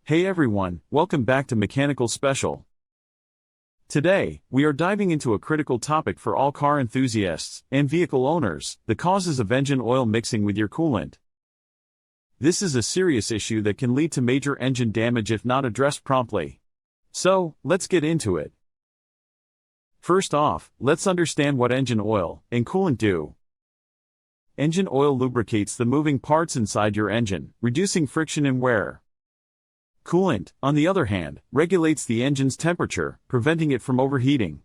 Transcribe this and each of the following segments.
Hey everyone, welcome back to Mechanical Special. Today, we are diving into a critical topic for all car enthusiasts and vehicle owners: the causes of engine oil mixing with your coolant. This is a serious issue that can lead to major engine damage if not addressed promptly. So, let's get into it. First off, let's understand what engine oil and coolant do. Engine oil lubricates the moving parts inside your engine, reducing friction and wear. Coolant, on the other hand, regulates the engine's temperature, preventing it from overheating.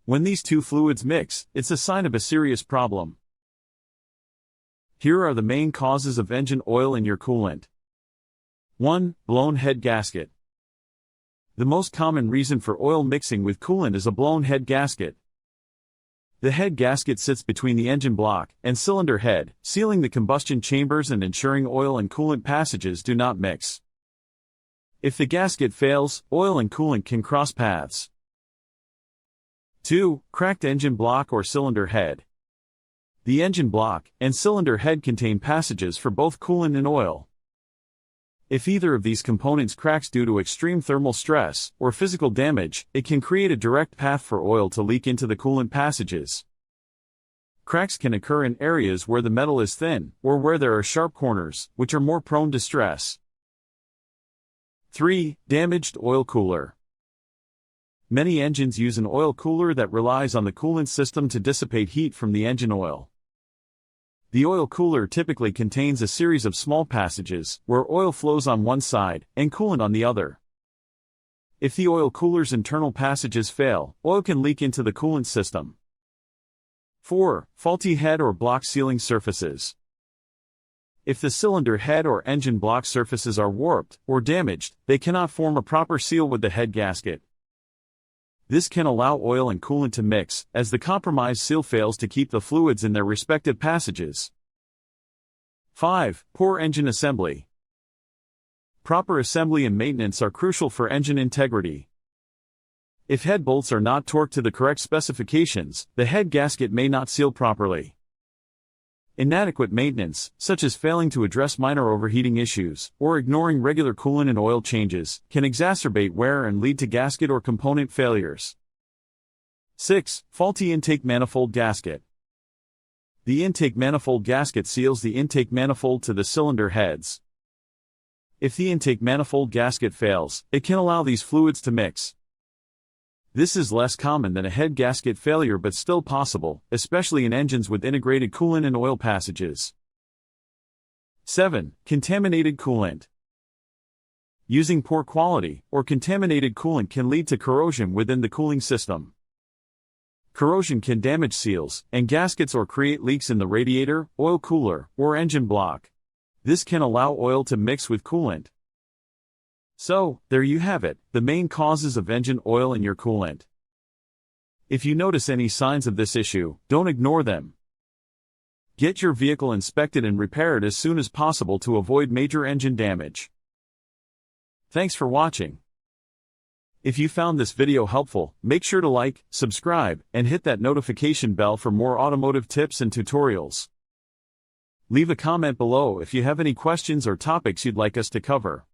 When these two fluids mix, it's a sign of a serious problem. Here are the main causes of engine oil in your coolant. 1. Blown head gasket. The most common reason for oil mixing with coolant is a blown head gasket. The head gasket sits between the engine block and cylinder head, sealing the combustion chambers and ensuring oil and coolant passages do not mix. If the gasket fails, oil and coolant can cross paths. 2. Cracked engine block or cylinder head. The engine block and cylinder head contain passages for both coolant and oil. If either of these components cracks due to extreme thermal stress or physical damage, it can create a direct path for oil to leak into the coolant passages. Cracks can occur in areas where the metal is thin or where there are sharp corners, which are more prone to stress. 3. Damaged oil cooler. Many engines use an oil cooler that relies on the coolant system to dissipate heat from the engine oil. The oil cooler typically contains a series of small passages where oil flows on one side and coolant on the other. If the oil cooler's internal passages fail, oil can leak into the coolant system. 4. Faulty head or block sealing surfaces. If the cylinder head or engine block surfaces are warped or damaged, they cannot form a proper seal with the head gasket. This can allow oil and coolant to mix, as the compromised seal fails to keep the fluids in their respective passages. 5. Poor engine assembly. Proper assembly and maintenance are crucial for engine integrity. If head bolts are not torqued to the correct specifications, the head gasket may not seal properly. Inadequate maintenance, such as failing to address minor overheating issues or ignoring regular coolant and oil changes, can exacerbate wear and lead to gasket or component failures. 6. Faulty intake manifold gasket. The intake manifold gasket seals the intake manifold to the cylinder heads. If the intake manifold gasket fails, it can allow these fluids to mix. This is less common than a head gasket failure but still possible, especially in engines with integrated coolant and oil passages. 7. Contaminated coolant. Using poor quality or contaminated coolant can lead to corrosion within the cooling system. Corrosion can damage seals and gaskets or create leaks in the radiator, oil cooler, or engine block. This can allow oil to mix with coolant. So, there you have it, the main causes of engine oil in your coolant. If you notice any signs of this issue, don't ignore them. Get your vehicle inspected and repaired as soon as possible to avoid major engine damage. Thanks for watching. If you found this video helpful, make sure to like, subscribe, and hit that notification bell for more automotive tips and tutorials. Leave a comment below if you have any questions or topics you'd like us to cover.